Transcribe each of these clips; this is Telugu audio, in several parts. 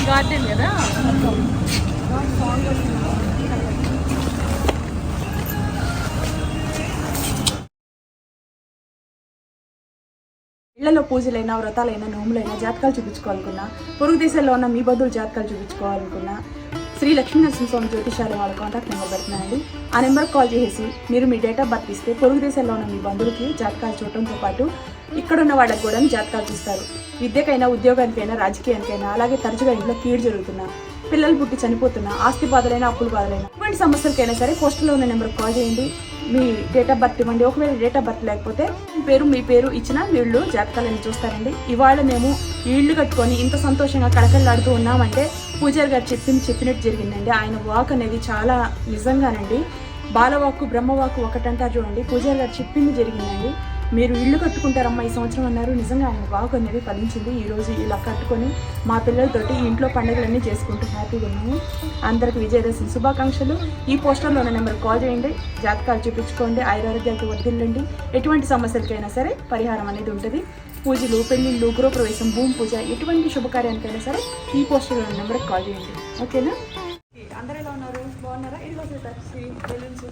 గార్డెన్ కదా ఇళ్లలో పూజలైనా వ్రతాలైనా నోములైనా జాతకాలు చూపించుకోవాలనుకున్నా పొరుగు దేశాల్లో ఉన్న మీ బంధువులు జాతకాలు చూపించుకోవాలనుకున్నా శ్రీ లక్ష్మీనరసింహస్వామి జ్యోతిషాలయం వాళ్ళ కాంటాక్ట్ నెంబర్ పెడుతున్నానండి. ఆ నెంబర్కి కాల్ చేసి మీరు మీ డేట్ ఆఫ్ బర్త్ ఇస్తే పొరుగు దేశాల్లో ఉన్న మీ బంధువులకి జాతకాలు చూడటంతో పాటు ఇక్కడున్న వాళ్ళకి కూడా జాతకాలు చూస్తారు. విద్యకైనా ఉద్యోగానికైనా రాజకీయానికైనా అలాగే తరచుగా ఇంట్లో కీడు జరుగుతున్నా పిల్లలు పుట్టి చనిపోతున్నా ఆస్తి బాధలైనా అప్పుల బాధలైనా ఇటువంటి సమస్యలకైనా సరే పోస్టర్లో ఉన్న నెంబర్కి కాల్ చేయండి. మీ డేట్ ఆఫ్ బర్త్ ఇవ్వండి. ఒకవేళ డేట్ ఆఫ్ బర్త్ లేకపోతే మీ పేరు ఇచ్చినా వీళ్ళు జాతకాలని చూస్తారండి. ఇవాళ మేము ఇళ్ళు కట్టుకొని ఇంత సంతోషంగా కళకళలాడుతూ ఉన్నామంటే పూజారి గారు చెప్పినట్టు జరిగిందండి. ఆయన వాక్ అనేది చాలా నిజంగానండి బాలవాక్కు బ్రహ్మవాక్కు ఒకటంటారు చూడండి. పూజారి గారు చెప్పింది జరిగిందండి. మీరు ఇల్లు కట్టుకుంటారమ్మా ఈ సంవత్సరం అన్నారు. నిజంగా ఆయన వాక్ అనేది ఫలించింది. ఈరోజు ఇలా కట్టుకొని మా పిల్లలతోటి ఇంట్లో పండుగలన్నీ చేసుకుంటూ హ్యాపీగా ఉన్నాము. అందరికి విజయదశమి శుభాకాంక్షలు. ఈ పోస్టర్లో ఉన్న నెంబర్కి కాల్ చేయండి. జాతకాలు చూపించుకోండి. ఆయురారోగ్యాలకు వర్ధిల్లండి. ఎటువంటి సమస్యలకైనా సరే పరిహారం అనేది ఉంటుంది. పూజలు పెళ్ళిళ్ళు గృహప్రవేశం భూమి పూజ ఎటువంటి శుభకార్యానికైనా సరే ఈ పోస్టర్లో ఉన్న నెంబర్కి కాల్ చేయండి. ఓకేనా? అందరూ ఎలా ఉన్నారు? బాగున్నారా? ఈరోజు శతాక్షి బెలూన్స్.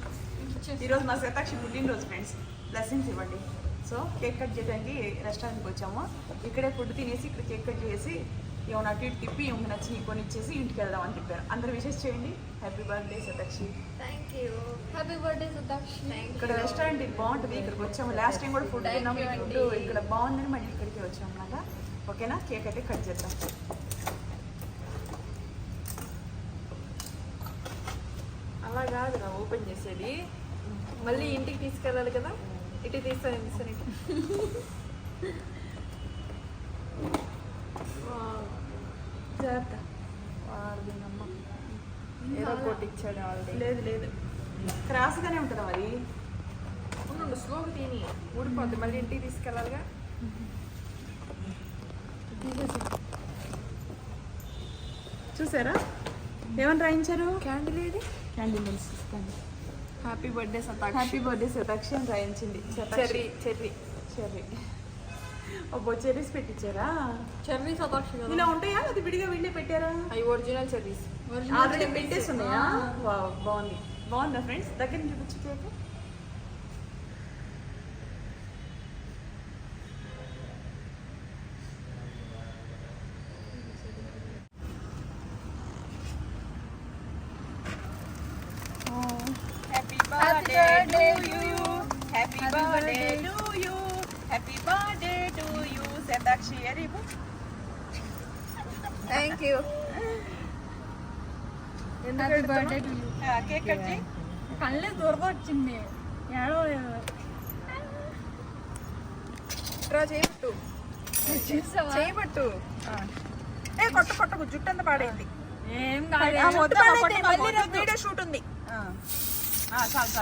ఈరోజు మా శతాక్షి పుట్టినరోజు ఫ్రెండ్స్. బ్లెస్సింగ్స్ ఇవ్వండి. సో కేక్ కట్ చేయడానికి రెస్టారెంట్కి వచ్చాము. ఇక్కడే ఫుడ్ తినేసి ఇక్కడ కేక్ కట్ చేసి ఏమైనా అటు ఇటు తిప్పి ఏమైనా నచ్చి కొని ఇచ్చేసి ఇంటికి వెళ్దామని చెప్పారు. అందరూ విషెస్ చేయండి. Happy birthday Shatakshi. Thank you. Happy birthday Shatakshi. ఇక్కడ రెస్టారెంట్ బాగుంటుంది. ఇక్కడికి వచ్చాము. లాస్ట్ టైం కూడా ఫుడ్ తిన్నాము. ఫుడ్ ఇక్కడ బాగుందని మళ్ళీ ఇక్కడికి వచ్చాము అన్నమాట. ఓకేనా? కేక్ అయితే కట్ చేద్దాం. అలా కాదురా ఓపెన్ చేసేది, మళ్ళీ ఇంటికి తీసుకెళ్ళాలి కదా. ఇటు తీస్తాను జాగ్రత్త. ఏదో కోట్ ఇచ్చాడు ఆల్రెడీ. లేదు క్రాస్గానే ఉంటుందా మరి? ఉండు స్లోగా తిని ఊడిపోద్ది. మళ్ళీ ఇంటికి తీసుకెళ్ళాలిగా. చూసారా ఏమని రాయించారు? క్యాండిల్ ఏది? క్యాండిల్ ఇస్తాను. Happy birthday Shatakshi. Happy birthday Shatakshi అని రాయించింది. చెర్రీ అబ్బో చెర్రీస్ పెట్టించారా? చెర్రీ శతాక్షి కదా. ఇలా ఉంటాయా? అది విడిగా వీళ్ళే పెట్టారా? అవి ఒరిజినల్ చెర్రీస్. ఆల్రెడీ పెట్టేసి ఉన్నాయా? బాగుందా ఫ్రెండ్స్? దగ్గర నుంచి చూపించు. Happy birthday to you. Happy birthday to you. Happy birthday to you. Shatakshi అరిపు. Thank you. Happy birthday to you. Cake cut చేయి. కళ్ళే దూరగా వచ్చింది. ఏడో డ్రా చేయబట్టు కొట్టకు జుట్టు అంతా పాడైంది. ఏం కాదు. వీడియో షూట్ ఉంది.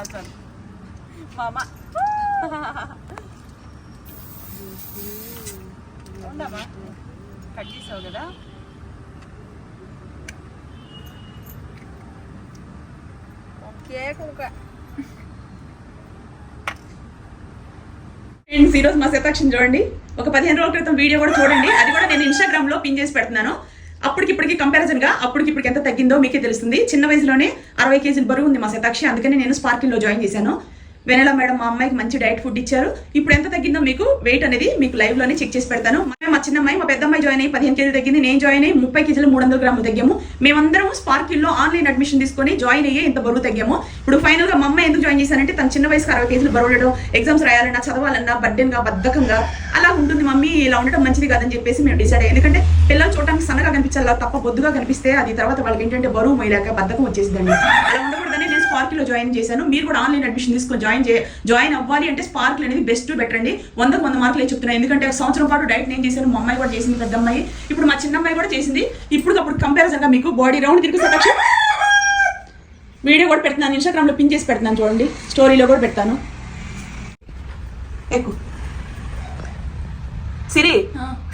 చాలు మామ ఉండమా కట్ చేసావు కదా. కేక్ ఫ్రెండ్స్ ఈరోజు మా శతాక్షిని చూడండి. ఒక 15 రోజుల క్రితం వీడియో కూడా చూడండి. అది కూడా నేను ఇన్స్టాగ్రామ్ లో పిన్ చేసి పెడుతున్నాను. అప్పటికిప్పటికి కంపారిజన్ గా అప్పటికిప్పటికి ఎంత తగ్గిందో మీకే తెలుస్తుంది. చిన్న వయసులోనే 60 కేజీలు బరువు ఉంది మా శతాక్షి. అందుకని నేను స్పార్కిల్ లో జాయిన్ చేశాను. వెనెలా మేడం మా అమ్మాయికి మంచి డైట్ ఫుడ్ ఇచ్చారు. ఇప్పుడు ఎంత తగ్గిందో మీకు వెయిట్ అనేది మీకు లైవ్ లోనే చెక్ చేసి పెడతాను. మా చిన్న అమ్మాయి మా పెద్ద అమ్మాయి జాయిన్ అయ్యి 15 కేజీలు తగ్గింది. నేను జాయిన్ అయ్యి 30 కేజీలు 300 గ్రాములు తగ్గాము. మేమందరం స్పార్కిల్ లో ఆన్లైన్ అడ్మిషన్ తీసుకొని జాయిన్ అయ్యి ఇంత బరువు తగ్గాము. ఇప్పుడు ఫైనల్ గా మా అమ్మాయి ఎందుకు జాయిన్ చేశానంటే తన చిన్న వయసుకి 60 కేజీలు బరువు ఉండడం, ఎగ్జామ్స్ రాయాలన్నా చదవాలన్నా బర్డెన్ గా బద్ధకంగా అలా ఉంటుంది. మమ్మీ ఇలా ఉండడం మంచిది కాదని చెప్పేసి మేము డిసైడ్ అయ్యాం. ఎందుకంటే పిల్లలు చూడడానికి సన్నగా కనిపించాలి తప్ప బొద్దుగా కనిపిస్తే అది తర్వాత వాళ్ళకి ఏంటంటే బరువు మొయ్యలేక బద్ధకం వచ్చేసిందండి. అలా ఉండకూడదని నేను స్పార్కిల్ లో జాయిన్ చేశాను. మీరు కూడా ఆన్లైన్ అడ్మిషన్ తీసుకొని జాయిన్ అవ్వాలి అంటే స్పార్కిల్ అనేది బెస్ట్ బెటర్ అండి. 100 మార్కులే చెప్తున్నాను. ఎందుకంటే సంవత్సరం పాటు డైట్ నేను చేశాను. మా అమ్మాయి కూడా చేసింది, పెద్ద అమ్మాయి. ఇప్పుడు మా చిన్న అమ్మాయి కూడా చేసింది. ఇప్పుడు అప్పుడు కంపారిజన్ గా మీకు బాడీ రౌండ్ తిరిగి శతాక్షి వీడియో కూడా పెడుతున్నాను. ఇన్స్టాగ్రామ్ లో పిన్ చేసి పెడుతున్నాను చూడండి. స్టోరీలో కూడా పెడతాను. ఎక్కువ సిరి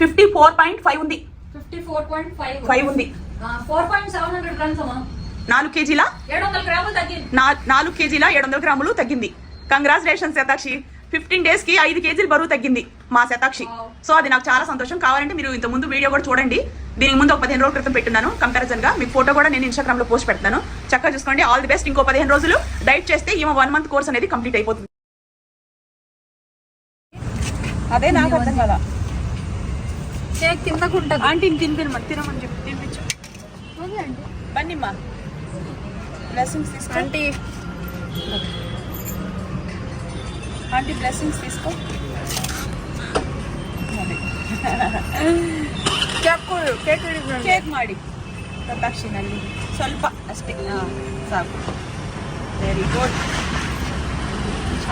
54.5 ఉంది. 54.5 ఉంది. 4.700 గ్రామ్స్ అమ్మా. 4 కేజీల 700 గ్రాములు తగ్గింది. 4 కేజీల 700 గ్రాములు తగ్గింది. కంగ్రాచులేషన్స్ శతాక్షి. 15 days కి 5 kgs బరువు తగ్గింది మా శతాక్షి. సో అది నాకు చాలా సంతోషం. కావాలంటే మీరు ఇంత ముందు వీడియో కూడా చూడండి. దీనికి ముందు ఒక 15 రోజుల క్రితం పెట్టున్నాను కంపారిజన్ గా. మీకు ఫోటో కూడా నేను ఇన్స్టాగ్రామ్ లో పోస్ట్ పెడతాను. చక్కగా చూసుకోండి. All the best. ఇంకో 15 రోజులు డైట్ చేస్తే ఈమె 1 month కోర్స్ అనేది కంప్లీట్ అయిపోతుంది. అదే నాకు అర్థం కదా. కేక్ కిందకుంటుంది. ఆంటీని తినమని చెప్పి తినిపించు. బన్నీమ్మా బ్లెస్సింగ్స్ తీసుకో. ಆಂಟಿ ಬ್ಲೆಸ್ಸಿಂಗ್ಸ್ తీసుకో. ಕೇಕ್ ಮಾಡಿ ಶತಾಕ್ಷಿನಲ್ಲಿ ಸ್ವಲ್ಪ ಅಷ್ಟೇ ಸಾಕು. Very good.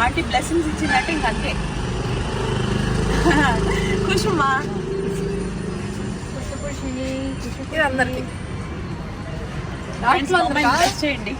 ಆಂಟಿ ಬ್ಲೆಸ್ಸಿಂಗ್ಸ್ ఇచ్చిందంటే ఇంక అంతే. ఖుషుమా ఇది అందరికి చేయండి.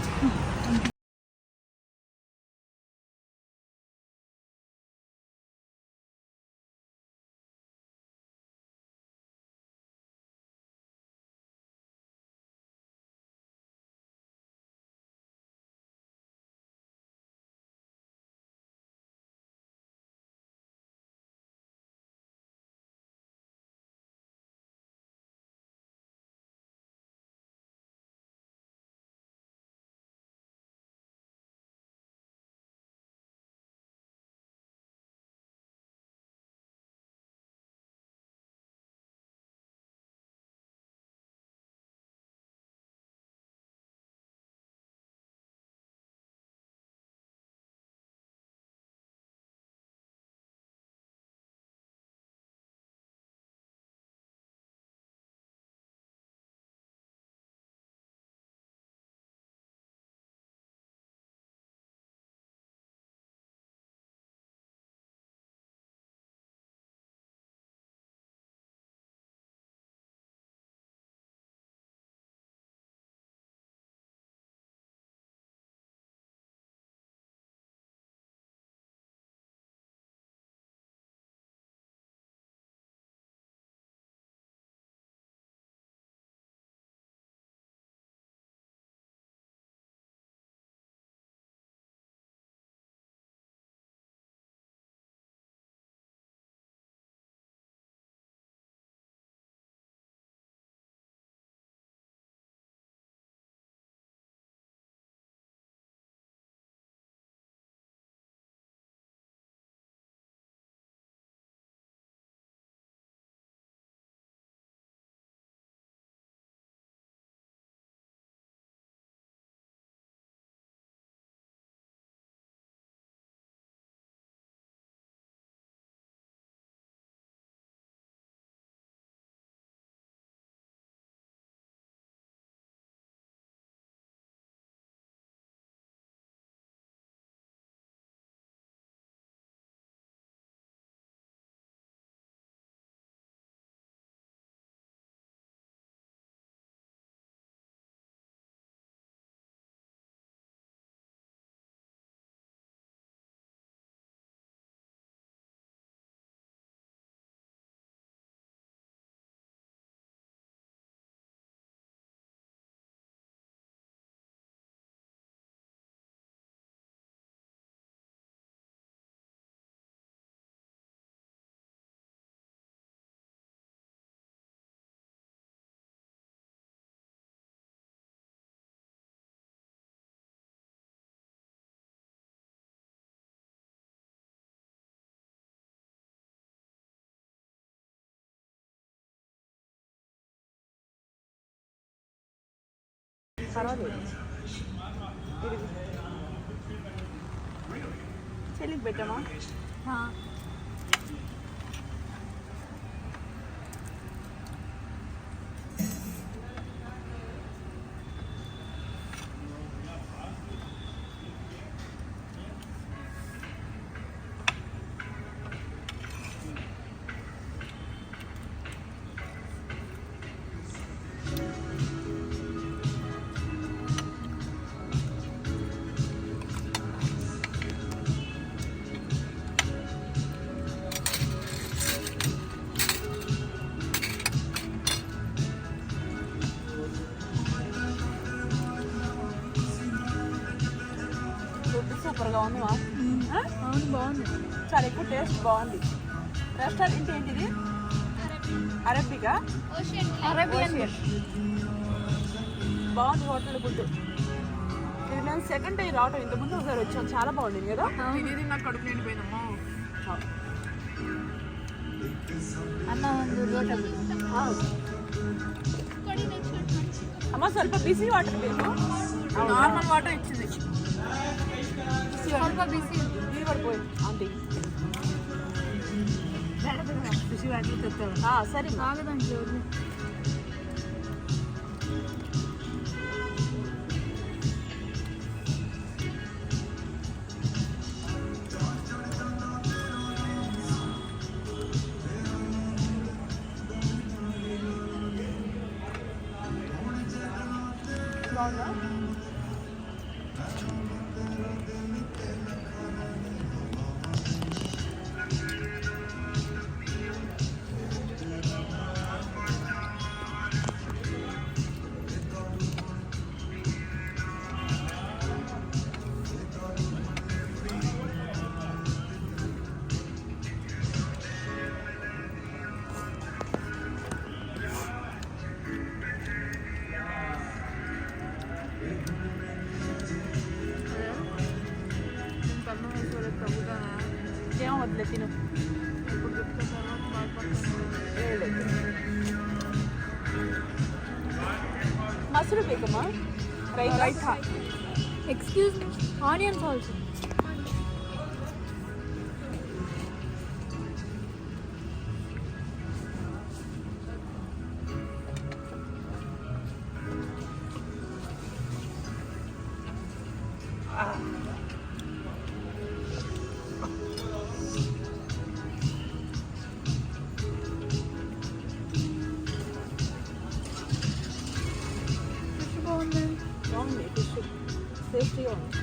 చెల్లికి పెట్టామా? సూపర్గా ఉంది. అవును బాగుంది. చాలా ఎక్కువ టేస్ట్ బాగుంది. రెస్టారెంట్ ఏంటిది? అరబికా? అరేబియన్ బాగుంది హోటల్ ఫుడ్. ఇది నేను సెకండ్ టైం రావటం, ఇంతకుముందు ఒకసారి వచ్చాం, చాలా బాగుండింది కదా. ఇది నాకు కడుపు నిండిపోయిందమ్మా. అన్న ಒಂದು ರೋಟಲ್ అమ్మ ಸ್ವಲ್ಪ ಬಿಸಿ వాటర్ ಬೇಕು. నార్మల్ వాటర్ ఇచ్చింది. ಸ್ವಲ್ಪ ಬಿಸಿ ನೀರು పడిపోయి ఆంటీ. ಬಿಸಿ ವಾటర్ తెస్తాను. సరే ఆగదండి ఎవరు. బాగుందా? కన్నం వేసుకోలేదు తగ్గుతానా? ఏం వద్దులే తిను. ఇప్పుడు చెప్తాను బాధపడుతున్నాను. మసరు బేకమ్మా. Raita. Excuse me, onions also. బాగుంది. బాగుంది ఫిష్, టేస్టీగా ఉంది.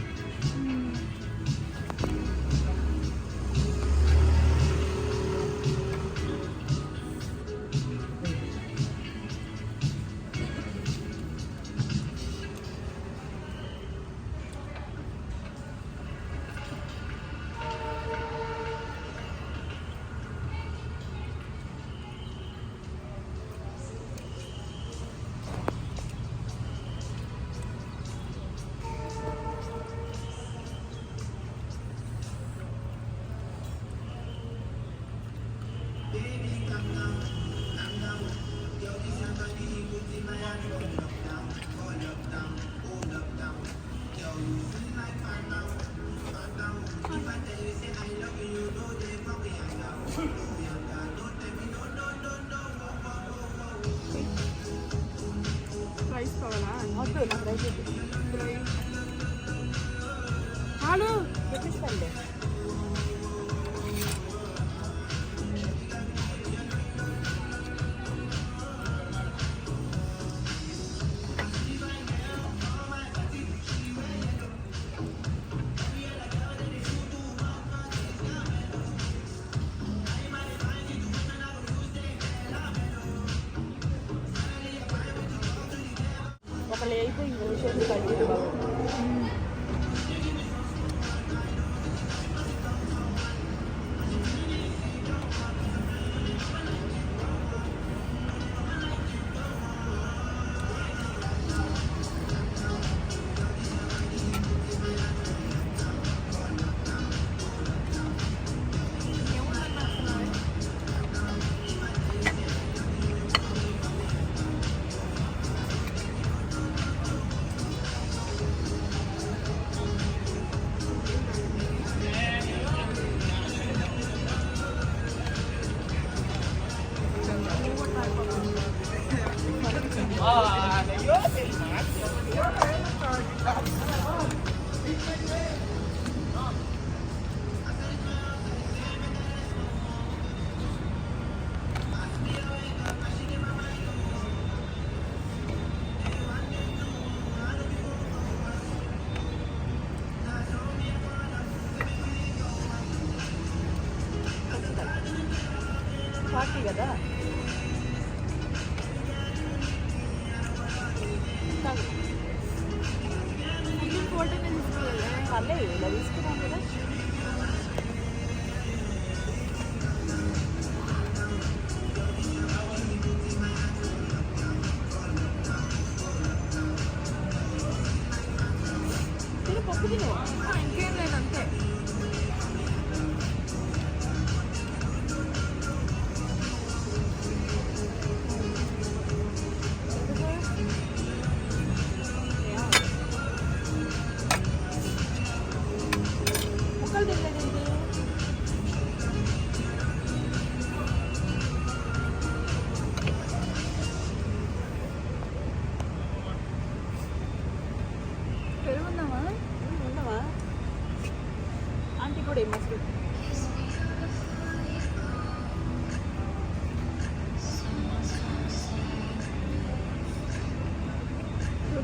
రైస్ కావాలా? వద్దు, నాకు రైస్ వద్దు. ఆలు తెప్పిస్తానులే. ఒకళ్ళు అయిపోయి ఇంకో విషయం కలిగి బాబు. పార్టీ కదా. ఫోటో తీసుకోవాలి. పర్లేదు, ఇలా తీసుకున్నాం కదా.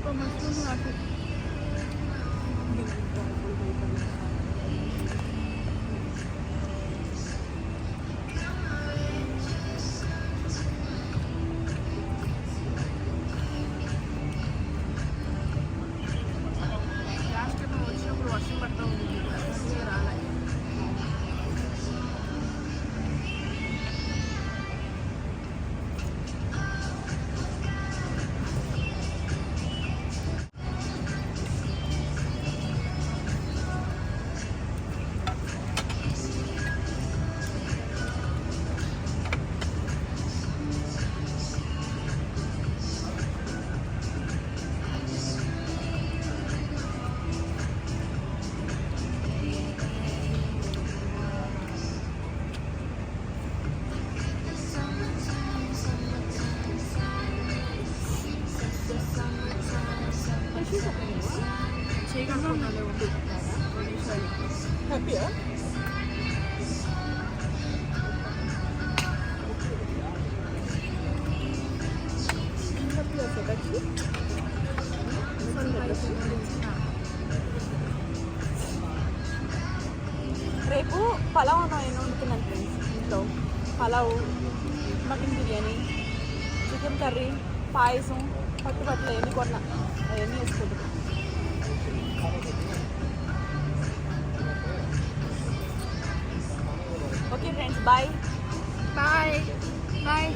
ఒక మష్రూమ్ నాకు లాస్ట్ టైం వచ్చినప్పుడు వర్షం పడతా ఉంది రాలే చేయగలుగుతున్నాలే ఉండు హ్యాపీయా రేపు పలావ్ నేను వండుతున్నాను ఫ్రెండ్స్ ఇంట్లో pulao mutton biryani chicken curry payasam పట్టుబట్టలు అవన్నీ కొన్నా అవన్నీ వేసుకుంటాం okay friends bye bye bye